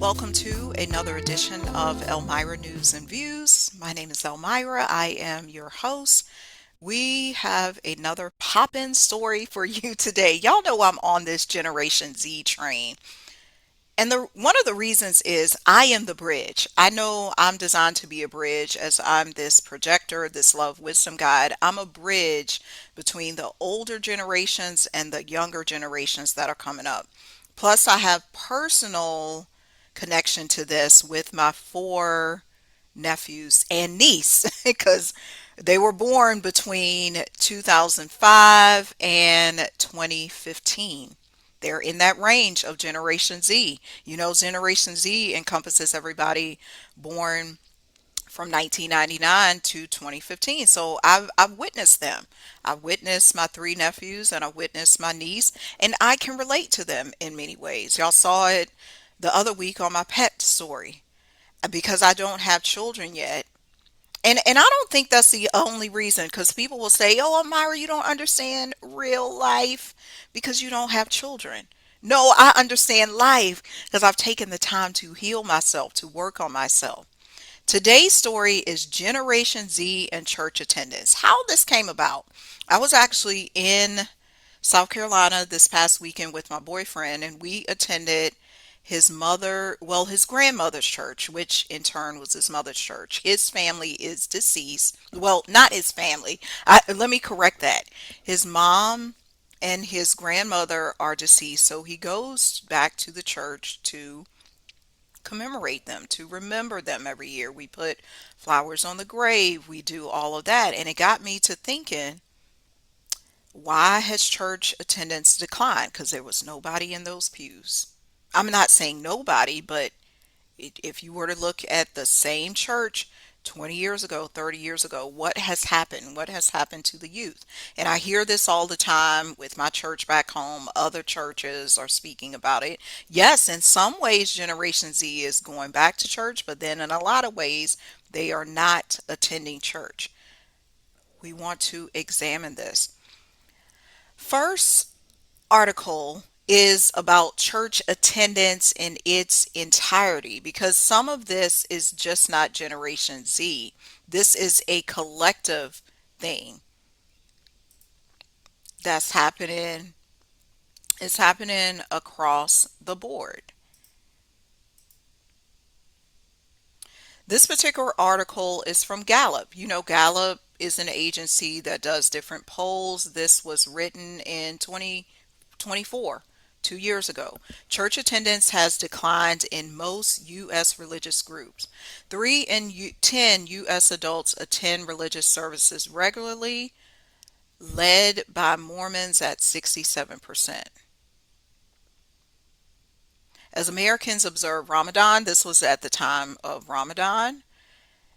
Welcome to another edition of Elmira News and Views. My name is Elmira. I am your host. We have another pop-in story for you today. Y'all know I'm on this Generation Z train. And one of the reasons is I am the bridge. I know I'm designed to be a bridge as I'm this projector, this love wisdom guide. I'm a bridge between the older generations and the younger generations that are coming up. Plus, I have personal connection to this with my four nephews and niece because they were born between 2005 and 2015. They're in that range of Generation Z. You know, Generation Z encompasses everybody born from 1999 to 2015. So I've witnessed them. I witnessed my three nephews and I witnessed my niece, and I can relate to them in many ways. Y'all saw it the other week on my pet story. Because I don't have children yet, and I don't think that's the only reason, because people will say, "Oh, Amira, you don't understand real life because you don't have children." No, I understand life because I've taken the time to heal myself, to work on myself. Today's story is Generation Z and church attendance. How this came about. I was actually in South Carolina this past weekend with my boyfriend, and we attended his grandmother's church, which in turn was his mother's church. His family is deceased. Well, not his family. Let me correct that. His mom and his grandmother are deceased, so he goes back to the church to commemorate them, to remember them every year. We put flowers on the grave, we do all of that, and it got me to thinking, why has church attendance declined? Because there was nobody in those pews. I'm not saying nobody, but if you were to look at the same church 20 years ago, 30 years ago, what has happened? What has happened to the youth? And I hear this all the time with my church back home. Other churches are speaking about it. Yes, in some ways, Generation Z is going back to church, but then in a lot of ways, they are not attending church. We want to examine this. First article is about church attendance in its entirety, because some of this is just not Generation Z. This is a collective thing that's happening. It's happening across the board. This particular article is from Gallup. You know, Gallup is an agency that does different polls. This was written in 2024, 2 years ago. Church attendance has declined in most U.S. religious groups. 10 U.S. adults attend religious services regularly, led by Mormons at 67%. As Americans observe Ramadan, this was at the time of Ramadan,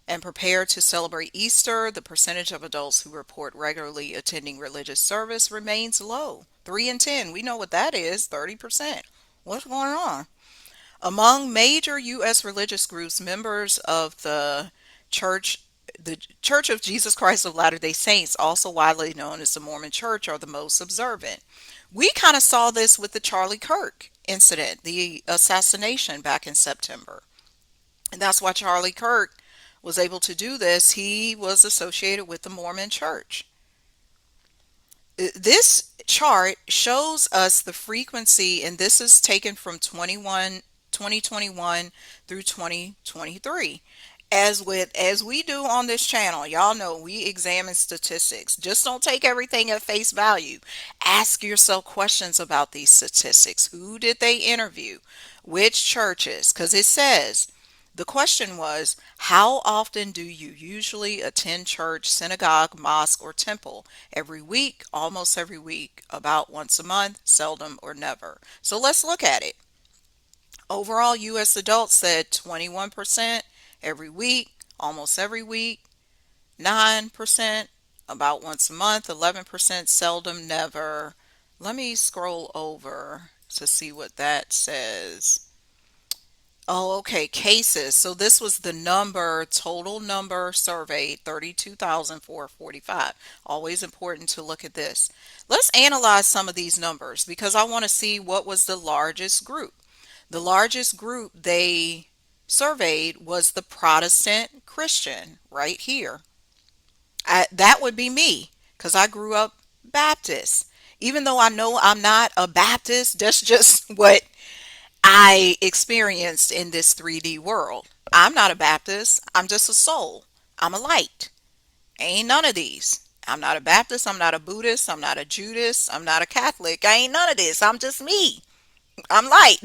and prepare to celebrate Easter, the percentage of adults who report regularly attending religious service remains low. 3 in 10, we know what that is, 30%. What's going on? Among major U.S. religious groups, members of church, the Church of Jesus Christ of Latter-day Saints, also widely known as the Mormon Church, are the most observant. We kind of saw this with the Charlie Kirk incident, the assassination back in September. And that's why Charlie Kirk was able to do this. He was associated with the Mormon Church. This chart shows us the frequency, and this is taken from 2021 through 2023. As we do on this channel, y'all know we examine statistics. Just don't take everything at face value. Ask yourself questions about these statistics. Who did they interview? Which churches? Because it says, the question was, how often do you usually attend church, synagogue, mosque, or temple? Every week, almost every week, about once a month, seldom or never. So let's look at it. Overall, U.S. adults said 21% every week, almost every week, 9% about once a month, 11% seldom, never. Let me scroll over to see what that says. Oh, okay, cases. So this was the total number surveyed, 32,445. Always important to look at this. Let's analyze some of these numbers because I want to see what was the largest group. The largest group they surveyed was the Protestant Christian right here. That would be me because I grew up Baptist. Even though I know I'm not a Baptist, that's just what I experienced in this 3D world. I'm not a Baptist. I'm just a soul. I'm a light. Ain't none of these. I'm not a Baptist. I'm not a Buddhist. I'm not a Judas. I'm not a Catholic. I ain't none of this. I'm just me. I'm light.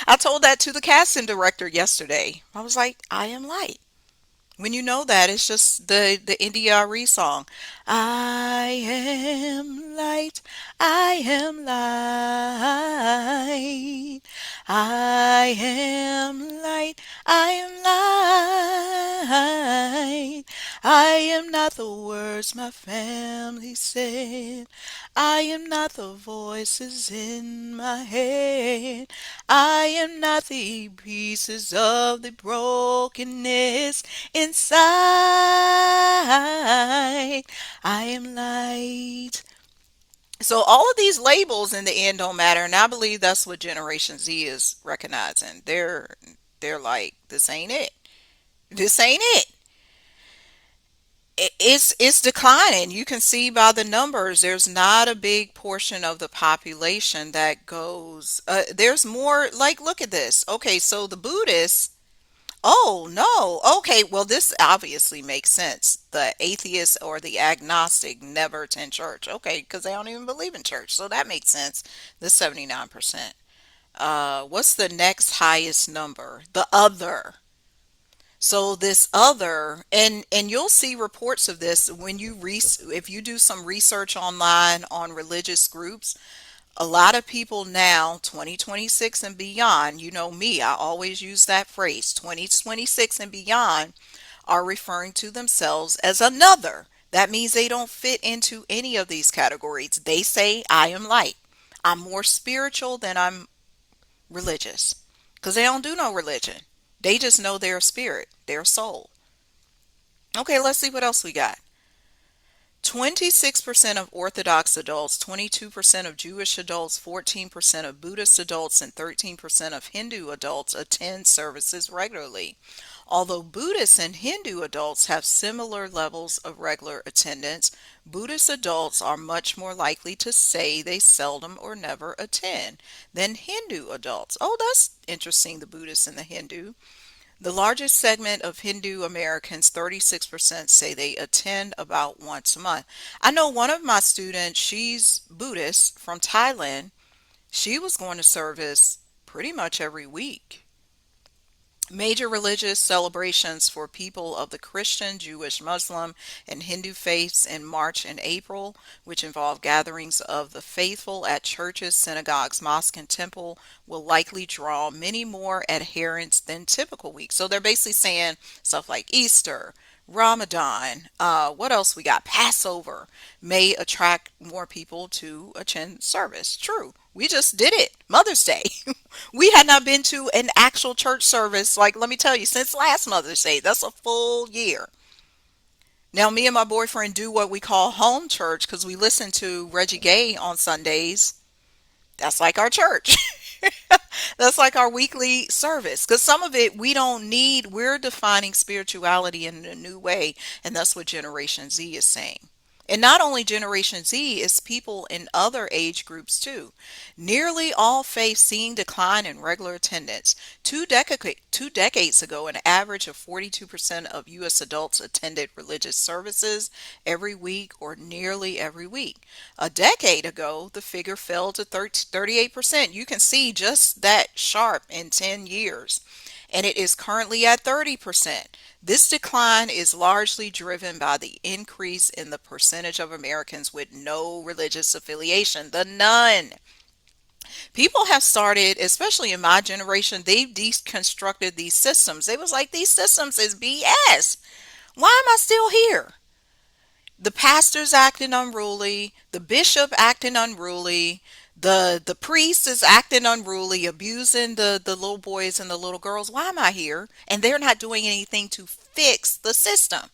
I told that to the casting director yesterday. I was like, I am light. When you know that, it's just the NDRE song. I am light. I am light. I am light. I am light. I am not the words my family said. I am not the voices in my head. I am not the pieces of the brokenness inside. I am light. So all of these labels in the end don't matter, and I believe that's what Generation Z is recognizing. They're like, this ain't it. This ain't it. It's declining. You can see by the numbers. There's not a big portion of the population that goes. There's more. Like, look at this. Okay, so the Buddhists. Oh, no. Okay, well, this obviously makes sense. The atheist or the agnostic never attend church. Okay, because they don't even believe in church. So that makes sense. The 79%. What's the next highest number? The other. So this other, and you'll see reports of this when if you do some research online on religious groups. A lot of people now, 2026 and beyond, you know me, I always use that phrase, 2026 and beyond, are referring to themselves as another. That means they don't fit into any of these categories. They say, I am light. I'm more spiritual than I'm religious. Because they don't do no religion. They just know their spirit, their soul. Okay, let's see what else we got. 26% of Orthodox adults, 22% of Jewish adults, 14% of Buddhist adults, and 13% of Hindu adults attend services regularly. Although Buddhist and Hindu adults have similar levels of regular attendance, Buddhist adults are much more likely to say they seldom or never attend than Hindu adults. Oh, that's interesting, the Buddhist and the Hindu. The largest segment of Hindu Americans, 36%, say they attend about once a month. I know one of my students, she's Buddhist from Thailand. She was going to service pretty much every week. Major religious celebrations for people of the Christian, Jewish, Muslim, and Hindu faiths in March and April, which involve gatherings of the faithful at churches, synagogues, mosque, and temple, will likely draw many more adherents than typical weeks. So they're basically saying stuff like Easter, Ramadan, what else we got? Passover may attract more people to attend service. True. We just did it. Mother's Day. We had not been to an actual church service, like, let me tell you, since last Mother's Day. That's a full year. Now, me and my boyfriend do what we call home church because we listen to Reggie Gay on Sundays. That's like our church. That's like our weekly service. Because some of it we don't need. We're defining spirituality in a new way. And that's what Generation Z is saying. And not only Generation Z, it's people in other age groups too. Nearly all faiths seeing decline in regular attendance. Two decades ago, an average of 42% of U.S. adults attended religious services every week or nearly every week. A decade ago, the figure fell to 38%. You can see just that sharp in 10 years. And it is currently at 30%. This decline is largely driven by the increase in the percentage of Americans with no religious affiliation, the none. People have started, especially in my generation, they've deconstructed these systems. They was like, these systems is BS. Why am I still here? The pastor's acting unruly, the bishop acting unruly, the priest is acting unruly, abusing the little boys and the little girls. Why am I here? And they're not doing anything to fix the system.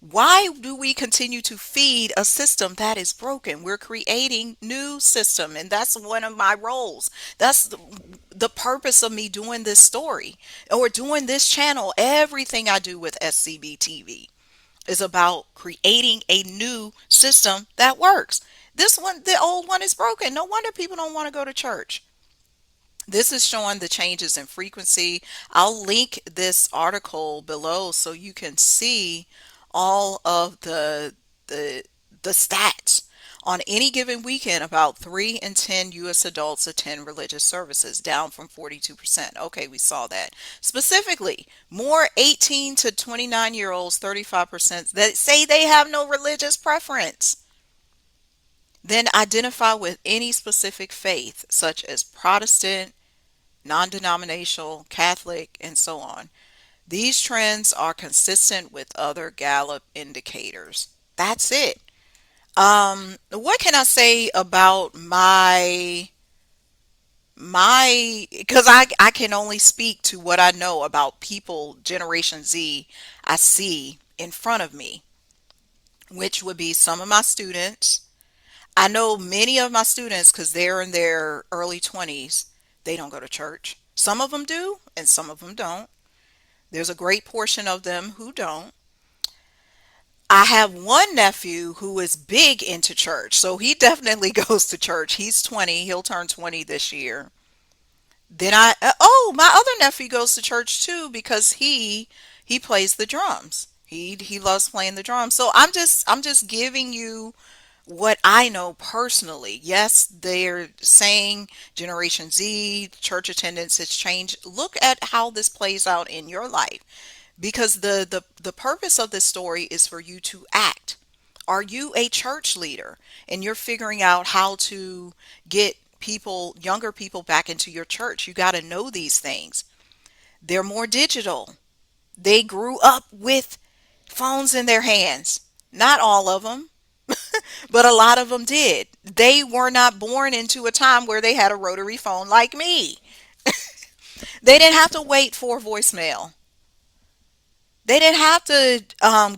Why do we continue to feed a system that is broken? We're creating new system, and that's one of my roles. That's the purpose of me doing this story or doing this channel, everything I do with SCB TV is about creating a new system that works. This one, the old one is broken. No wonder people don't want to go to church. This is showing the changes in frequency. I'll link this article below so you can see all of the the stats. On any given weekend, about 3 in 10 U.S. adults attend religious services, down from 42%. Okay, we saw that. Specifically, more 18 to 29-year-olds, 35%, that say they have no religious preference. Then identify with any specific faith, such as Protestant, non-denominational, Catholic, and so on. These trends are consistent with other Gallup indicators. That's it. What can I say about because I can only speak to what I know about people Generation Z I see in front of me, which would be some of my students. I know many of my students because they're in their early 20s, they don't go to church. Some of them do, and some of them don't. There's a great portion of them who don't. I have one nephew who is big into church, so he definitely goes to church. He's 20, he'll turn 20 this year. Then oh, my other nephew goes to church too because he plays the drums. He loves playing the drums. So I'm just giving you what I know personally. Yes, they're saying Generation Z, church attendance has changed. Look at how this plays out in your life because the purpose of this story is for you to act. Are you a church leader and you're figuring out how to get people, younger people back into your church? You got to know these things. They're more digital. They grew up with phones in their hands. Not all of them, but a lot of them did. They were not born into a time where they had a rotary phone like me. They didn't have to wait for voicemail. They didn't have to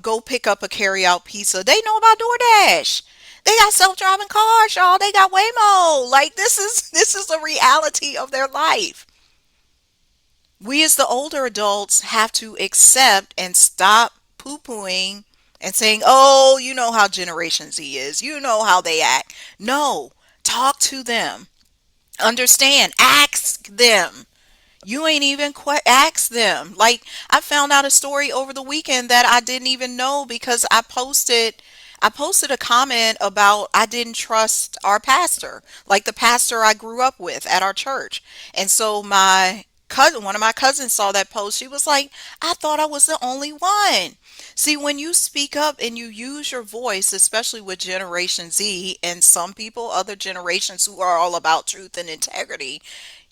go pick up a carry-out pizza. They know about DoorDash. They got self-driving cars, y'all. They got Waymo. Like this is the reality of their life. We as the older adults have to accept and stop poo-pooing and saying, "Oh, you know how Generation Z is. You know how they act." No, talk to them. Understand. Ask them. You ain't even asked them. Like I found out a story over the weekend that I didn't even know because I posted a comment about I didn't trust our pastor, like the pastor I grew up with at our church. And so my cousin, one of my cousins saw that post. She was like, "I thought I was the only one." See, when you speak up and you use your voice, especially with Generation Z and some people, other generations who are all about truth and integrity,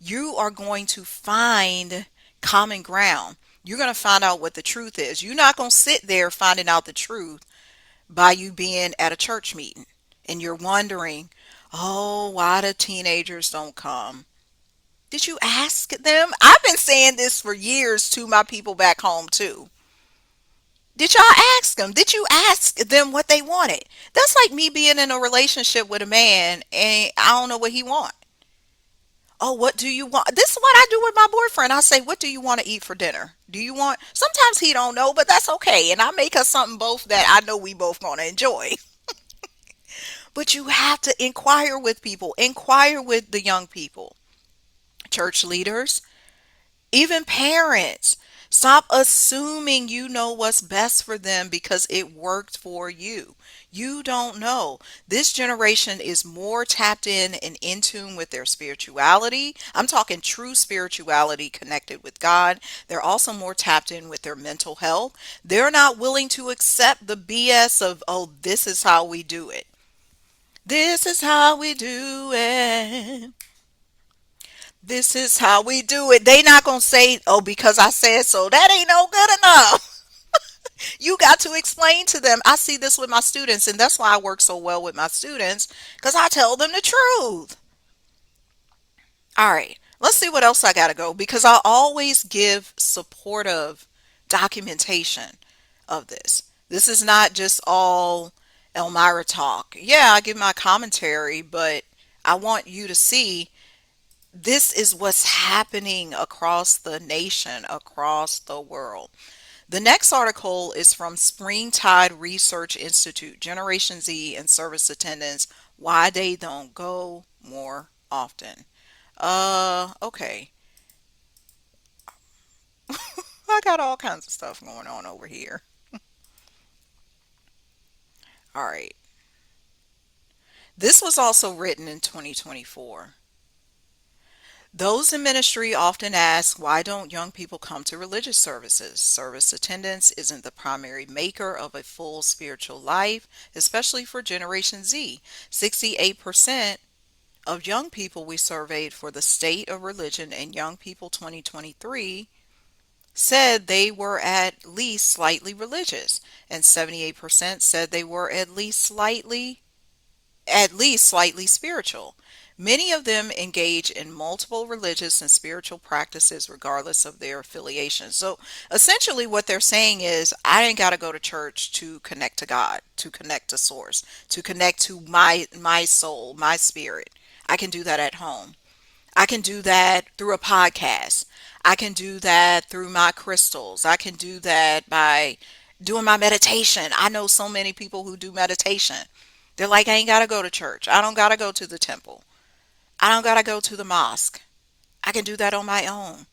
you are going to find common ground. You're going to find out what the truth is. You're not going to sit there finding out the truth by you being at a church meeting and you're wondering, "Oh, why the teenagers don't come?" Did you ask them? I've been saying this for years to my people back home too. Did y'all ask them? Did you ask them what they wanted? That's like me being in a relationship with a man and I don't know what he wants. "Oh, what do you want?" This is what I do with my boyfriend. I say, "What do you want to eat for dinner? Do you want?" Sometimes he don't know, but that's okay. And I make us something both that I know we both gonna enjoy. But you have to inquire with people. Inquire with the young people, church leaders, even parents. Stop assuming you know what's best for them because it worked for you. You don't know. This generation is more tapped in in tune with their spirituality. I'm talking true spirituality connected with God. They're also more tapped in with their mental health. They're not willing to accept the BS of, "Oh, this is how we do it. This is how we do it. This is how we do it." They not going to say, "Oh, because I said so." That ain't no good enough. You got to explain to them. I see this with my students, and that's why I work so well with my students because I tell them the truth. All right, let's see what else I got to go because I always give supportive documentation of this. This is not just all Elmira talk. Yeah, I give my commentary, but I want you to see This is what's happening across the nation, across the world. The next article is from Springtide Research Institute, Generation Z and service attendants, why they don't go more often. Okay. I got all kinds of stuff going on over here. All right. This was also written in 2024. Those in ministry often ask, why don't young people come to religious services? Service attendance isn't the primary maker of a full spiritual life, especially for Generation Z. 68% of young people we surveyed for the State of Religion and Young People 2023 said they were at least slightly religious, and 78% said they were at least slightly spiritual. Many of them engage in multiple religious and spiritual practices regardless of their affiliation. So essentially, what they're saying is, I ain't got to go to church to connect to God, to connect to Source, to connect to my soul, my spirit. I can do that at home. I can do that through a podcast. I can do that through my crystals. I can do that by doing my meditation. I know so many people who do meditation. They're like, I ain't got to go to church. I don't got to go to the temple. I don't got to go to the mosque. I can do that on my own.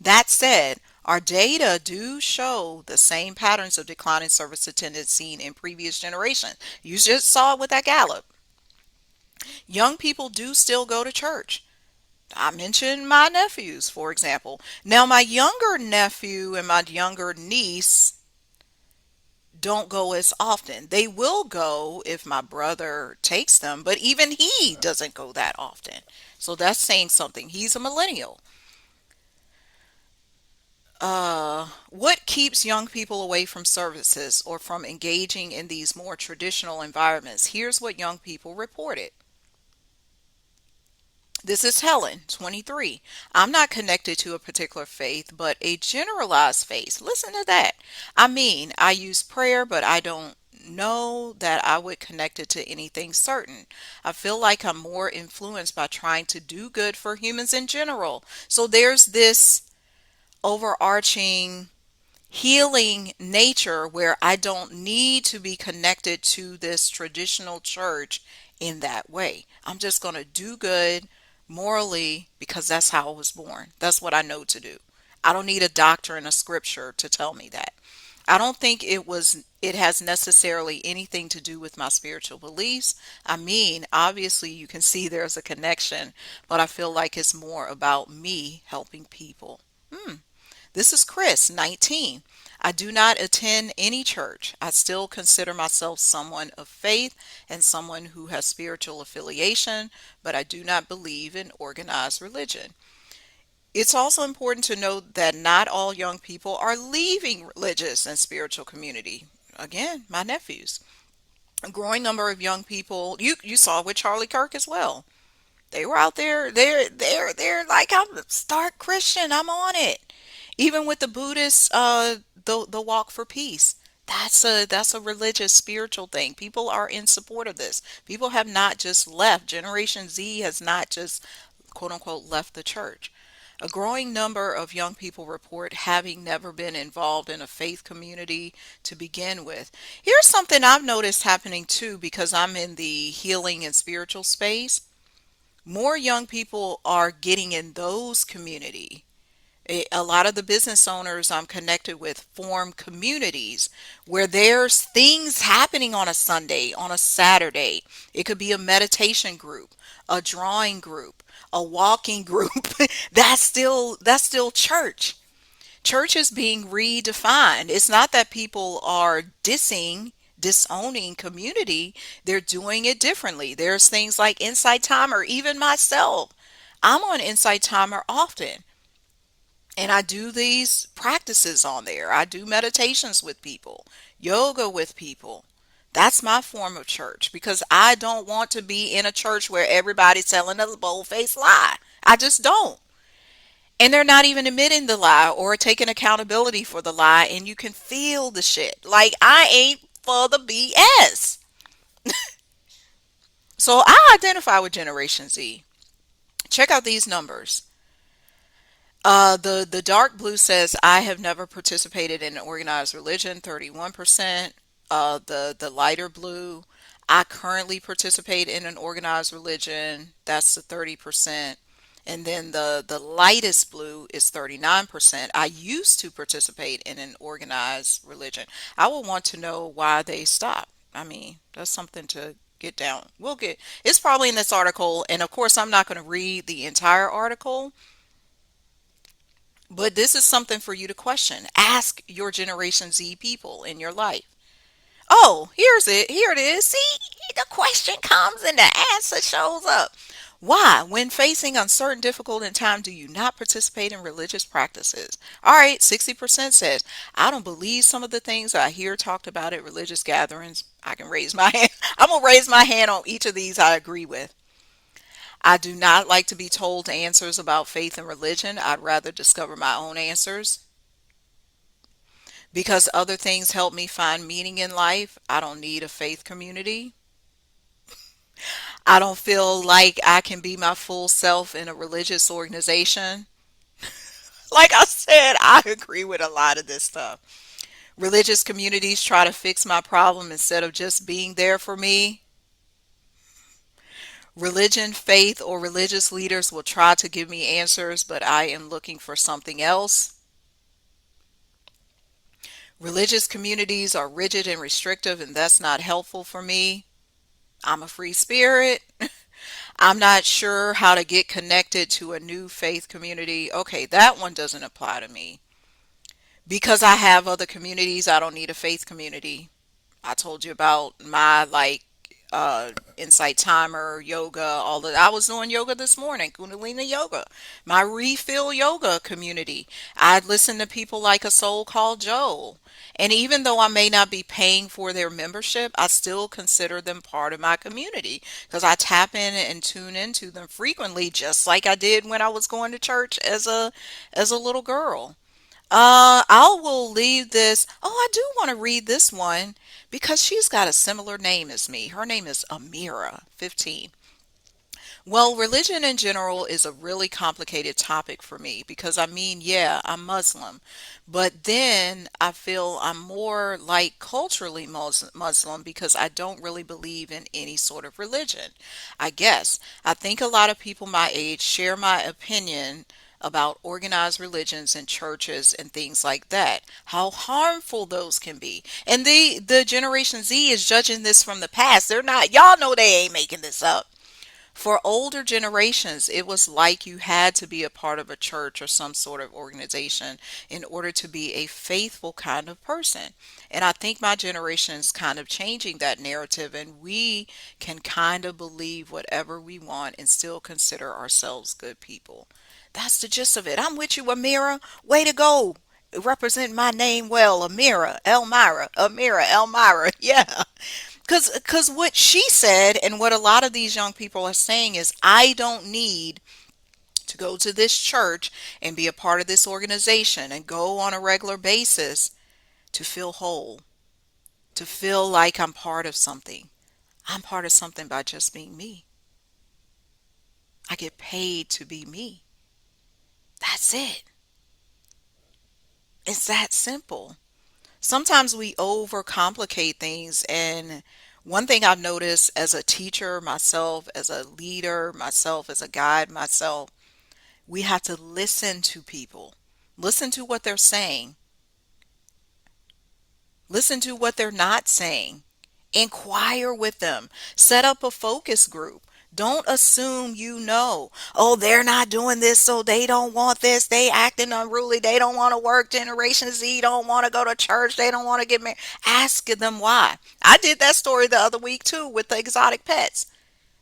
That said, our data do show the same patterns of declining service attendance seen in previous generations. You just saw it with that Gallup. Young people do still go to church. I mentioned my nephews, for example. Now, my younger nephew and my younger niece don't go as often. They will go if my brother takes them, but even he doesn't go that often. So that's saying something. He's a millennial. What keeps young people away from services or from engaging in these more traditional environments? Here's what young people reported. This is Helen, 23. I'm not connected to a particular faith, but a generalized faith. Listen to that. I mean, I use prayer, but I don't know that I would connect it to anything certain. I feel like I'm more influenced by trying to do good for humans in general. So there's this overarching healing nature where I don't need to be connected to this traditional church in that way. I'm just going to do good morally because that's how I was born. That's what I know to do. I don't need a doctrine, a scripture to tell me that. I don't think it has necessarily anything to do with my spiritual beliefs. I mean, obviously you can see there's a connection, but I feel like it's more about me helping people. This is Chris, 19. I do not attend any church. I still consider myself someone of faith and someone who has spiritual affiliation, but I do not believe in organized religion. It's also important to note that not all young people are leaving religious and spiritual community. Again, my nephews. A growing number of young people, you saw with Charlie Kirk as well. They were out there. They're like, I'm a stark Christian. I'm on it. Even with the Buddhists, the walk for peace. That's a religious, spiritual thing. People are in support of this. People have not just left. Generation Z has not just quote unquote left the church. A growing number of young people report having never been involved in a faith community to begin with. Here's something I've noticed happening too because I'm in the healing and spiritual space. More young people are getting in those community. A lot of the business owners I'm connected with form communities where there's things happening on a Sunday, on a Saturday. It could be a meditation group, a drawing group, a walking group. That's still church. Church is being redefined. It's not that people are disowning community. They're doing it differently. There's things like Insight Timer, even myself. I'm on Insight Timer often. And I do these practices on there. I do meditations with people, yoga with people. That's my form of church because I don't want to be in a church where everybody's telling a bold-faced lie. I just don't. And they're not even admitting the lie or taking accountability for the lie, and you can feel the shit. Like, I ain't for the BS. So I identify with Generation Z. Check out these numbers. The dark blue says I have never participated in an organized religion, 31%. The lighter blue, I currently participate in an organized religion, that's the 30%. And then the lightest blue is 39%. I used to participate in an organized religion. I will want to know why they stopped. I mean, that's something to get down. We'll get, it's probably in this article. And of course, I'm not going to read the entire article, but this is something for you to question. Ask your Generation Z people in your life. Oh, here's it. Here it is. See, the question comes and the answer shows up. Why, when facing uncertain, difficult in time, do you not participate in religious practices? All right, 60% says, I don't believe some of the things I hear talked about at religious gatherings. I can raise my hand. I'm going to raise my hand on each of these I agree with. I do not like to be told answers about faith and religion. I'd rather discover my own answers. Because other things help me find meaning in life, I don't need a faith community. I don't feel like I can be my full self in a religious organization. Like I said, I agree with a lot of this stuff. Religious communities try to fix my problem instead of just being there for me. Religion, faith, or religious leaders will try to give me answers, but I am looking for something else. Religious communities are rigid and restrictive, and that's not helpful for me. I'm a free spirit. I'm not sure how to get connected to a new faith community. Okay, that one doesn't apply to me. Because I have other communities, I don't need a faith community. I told you about my insight timer, yoga, all that. I was doing yoga this morning, Kundalini yoga, my refill yoga community. I listen to people like A Soul Called Joel. And even though I may not be paying for their membership, I still consider them part of my community because I tap in and tune into them frequently, just like I did when I was going to church as a little girl. I will leave this. Oh, I do want to read this one because she's got a similar name as me. Her name is Amira, 15. Well, religion in general is a really complicated topic for me because I mean, yeah, I'm Muslim, but then I feel I'm more like culturally Muslim because I don't really believe in any sort of religion. I guess I think a lot of people my age share my opinion about organized religions and churches and things like that, how harmful those can be. And the Generation Z is judging this from the past. They're not, y'all know they ain't making this up. For older generations, it was like you had to be a part of a church or some sort of organization in order to be a faithful kind of person. And I think my generation is kind of changing that narrative, and we can kind of believe whatever we want and still consider ourselves good people. That's the gist of it. I'm with you, Amira. Way to go. Represent my name well, Amira, Elmira, Amira, Elmira. Yeah. Because what she said and what a lot of these young people are saying is, I don't need to go to this church and be a part of this organization and go on a regular basis to feel whole, to feel like I'm part of something. I'm part of something by just being me. I get paid to be me. That's it. It's that simple. Sometimes we overcomplicate things, and one thing I've noticed as a teacher myself, as a leader myself, as a guide myself, we have to listen to people, listen to what they're saying, listen to what they're not saying, inquire with them, set up a focus group. Don't assume you know. Oh, they're not doing this, so they don't want this. They acting unruly. They don't want to work. Generation Z don't want to go to church. They don't want to get married. Ask them why. I did that story the other week too with the exotic pets.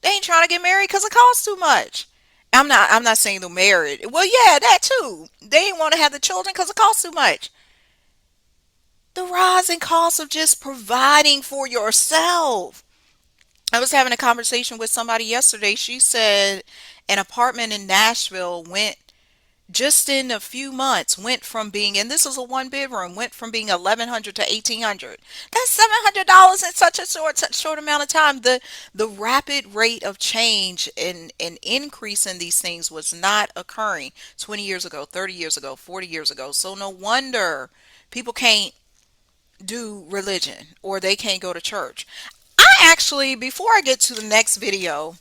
They ain't trying to get married because it costs too much. I'm not saying they're married. Well, yeah, that too. They ain't want to have the children because it costs too much. The rising cost of just providing for yourself. I was having a conversation with somebody yesterday. She said an apartment in Nashville went just in a few months went from being, and this was a one bedroom, went from being 1100 to 1800. That's $700 in such short amount of time. The rapid rate of change and increase in these things was not occurring 20 years ago, 30 years ago, 40 years ago. So no wonder people can't do religion or they can't go to church. I actually, before I get to the next video,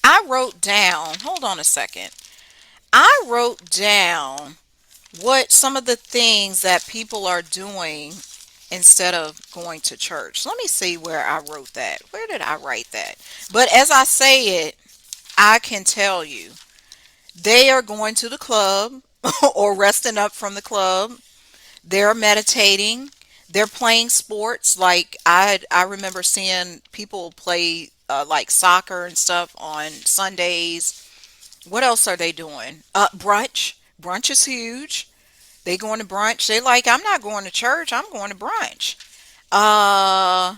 I wrote down, hold on a second. I wrote down what some of the things that people are doing instead of going to church. Let me see where I wrote that. Where did I write that? But as I say it, I can tell you they are going to the club or resting up from the club. They're meditating. They're playing sports. Like I remember seeing people play like soccer and stuff on Sundays. What else are they doing? Brunch. Brunch is huge. They going to brunch. They like, I'm not going to church. I'm going to brunch. Uh,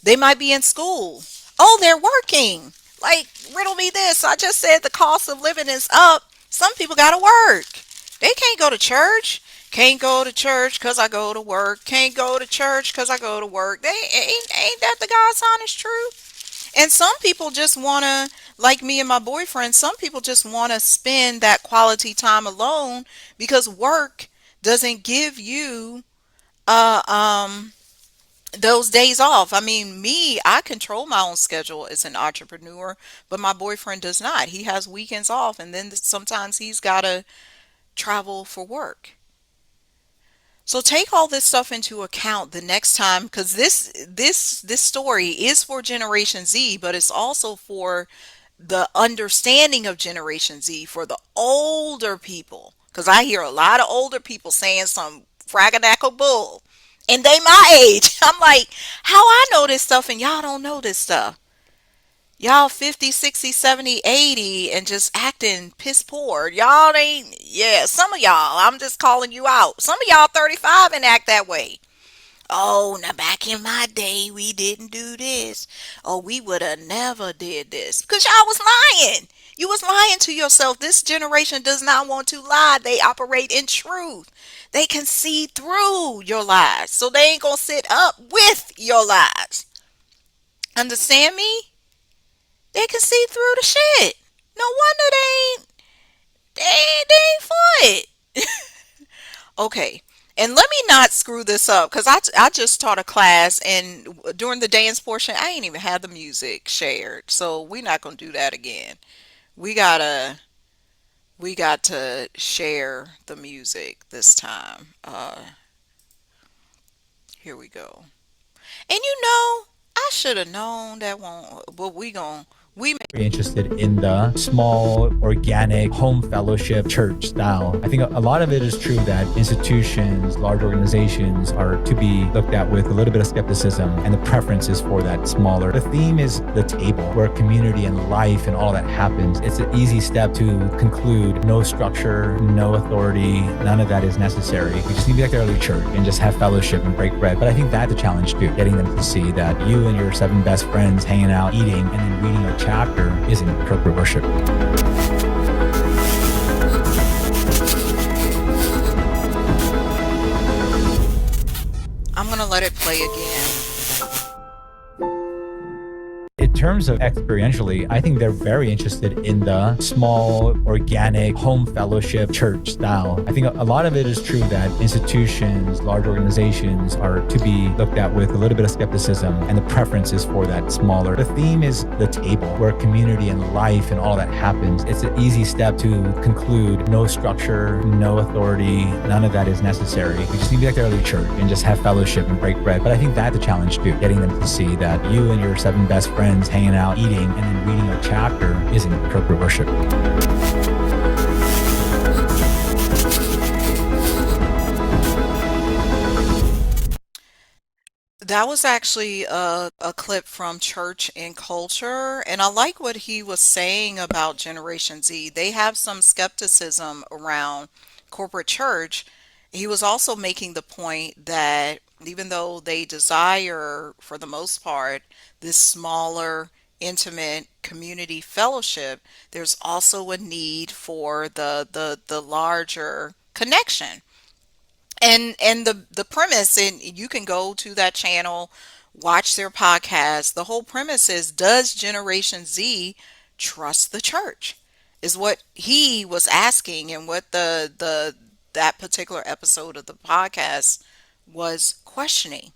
they might be in school. Oh, they're working. Like, riddle me this. I just said the cost of living is up. Some people got to work. They can't go to church. Can't go to church because I go to work. Can't go to church because I go to work. They ain't that the God's honest truth? And some people just want to, like me and my boyfriend, some people just want to spend that quality time alone because work doesn't give you uh um those days off. I mean, me, I control my own schedule as an entrepreneur, but my boyfriend does not. He has weekends off and then sometimes he's got to travel for work. So take all this stuff into account the next time, because this story is for Generation Z, but it's also for the understanding of Generation Z for the older people. Because I hear a lot of older people saying some fragadackle bull, and they my age. I'm like, how I know this stuff and y'all don't know this stuff? Y'all 50, 60, 70, 80, and just acting piss poor. Y'all ain't, yeah, some of y'all, I'm just calling you out. Some of y'all 35 and act that way. Oh, now back in my day, we didn't do this. Oh, we would have never did this. Because y'all was lying. You was lying to yourself. This generation does not want to lie. They operate in truth. They can see through your lies. So they ain't going to sit up with your lies. Understand me? They can see through the shit. No wonder they ain't for it. Okay. And let me not screw this up because I just taught a class and during the dance portion, I ain't even had the music shared. So we're not going to do that again. We gotta, we got to share the music this time. Here we go. And I should have known that won't, but we Very interested in the small, organic, home fellowship church style. I think a lot of it is true that institutions, large organizations are to be looked at with a little bit of skepticism, and the preference is for that smaller. The theme is the table, where community and life and all that happens. It's an easy step to conclude no structure, no authority, none of that is necessary. We just need to be like the early church and just have fellowship and break bread. But I think that's a challenge too, getting them to see that you and your seven best friends hanging out, eating, and then reading a chapter isn't appropriate worship. I'm gonna let it play again. In terms of experientially, I think they're very interested in the small, organic, home fellowship church style. I think a lot of it is true that institutions, large organizations are to be looked at with a little bit of skepticism, and the preference is for that smaller. The theme is the table, where community and life and all that happens. It's an easy step to conclude no structure, no authority, none of that is necessary. We just need to be like the early church and just have fellowship and break bread. But I think that's a challenge too, getting them to see that you and your seven best friends hanging out, eating, and then reading a chapter isn't appropriate worship. That was actually a clip from Church and Culture, and I like what he was saying about Generation Z. They have some skepticism around corporate church. He was also making the point that even though they desire, for the most part, this smaller, intimate community fellowship, there's also a need for the larger connection. And the premise, and you can go to that channel, watch their podcast. The whole premise is, does Generation Z trust the church? Is what he was asking, and what the that particular episode of the podcast was questioning.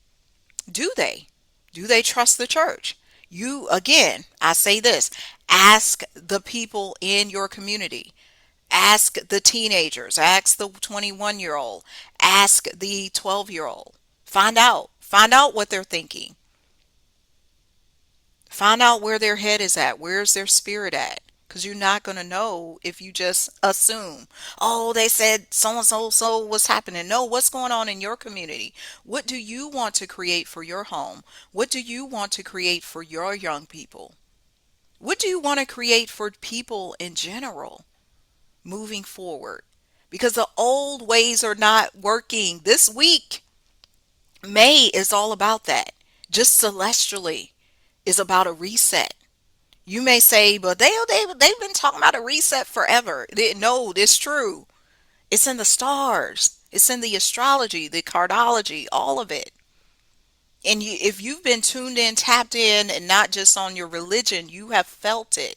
Do they? Do they trust the church? You, again, I say this, ask the people in your community. Ask the teenagers, ask the 21-year-old, ask the 12-year-old. Find out. Find out what they're thinking. Find out where their head is at. Where's their spirit at? Because you're not going to know if you just assume, oh, they said so and so, so what's happening? No, what's going on in your community? What do you want to create for your home? What do you want to create for your young people? What do you want to create for people in general moving forward? Because the old ways are not working. This week, May is all about that. Just celestially is about a reset. You may say, but they've been talking about a reset forever. No, it's true. It's in the stars. It's in the astrology, the cardology, all of it. And if you've been tuned in, tapped in, and not just on your religion, you have felt it.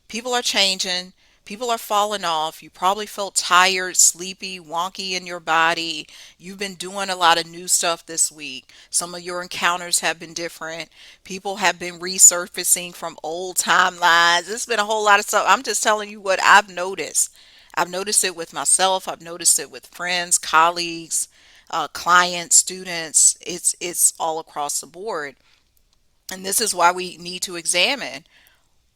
People are changing. People are falling off. You probably felt tired, sleepy, wonky in your body. You've been doing a lot of new stuff this week. Some of your encounters have been different. People have been resurfacing from old timelines. It's been a whole lot of stuff. I'm just telling you what I've noticed. I've noticed it with myself. I've noticed it with friends, colleagues, clients, students. It's all across the board. And this is why we need to examine,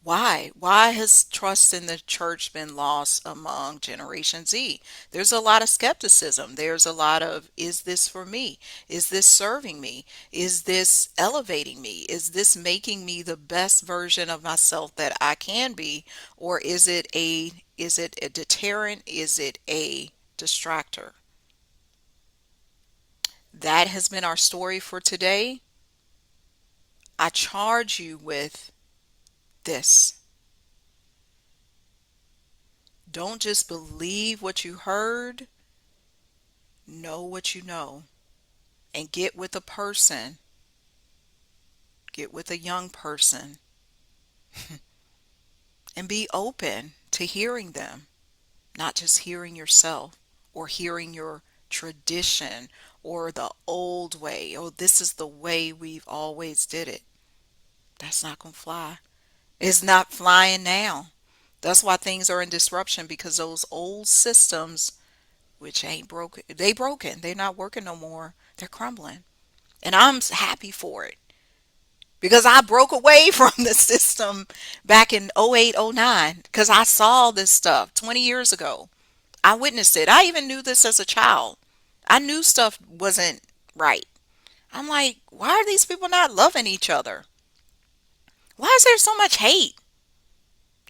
why? Why has trust in the church been lost among Generation Z? There's a lot of skepticism. There's a lot of, is this for me? Is this serving me? Is this elevating me? Is this making me the best version of myself that I can be? Or is it a deterrent? Is it a distractor? That has been our story for today. I charge you with this. Don't just believe what you heard, know what you know, and get with a person, get with a young person, and be open to hearing them, not just hearing yourself or hearing your tradition or the old way. Oh, this is the way we've always did it. That's not going to fly. It's not flying now. That's why things are in disruption, because those old systems, which ain't broken, they broken. They're not working no more. They're crumbling. And I'm happy for it, because I broke away from the system back in 08, 09, because I saw this stuff 20 years ago. I witnessed it. I even knew this as a child. I knew stuff wasn't right. I'm like, why are these people not loving each other? Why is there so much hate?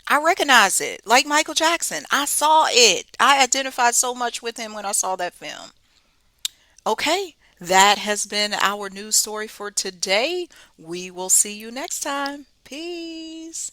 I recognize it. Like Michael Jackson, I saw it. I identified so much with him when I saw that film. Okay, that has been our news story for today. We will see you next time. Peace.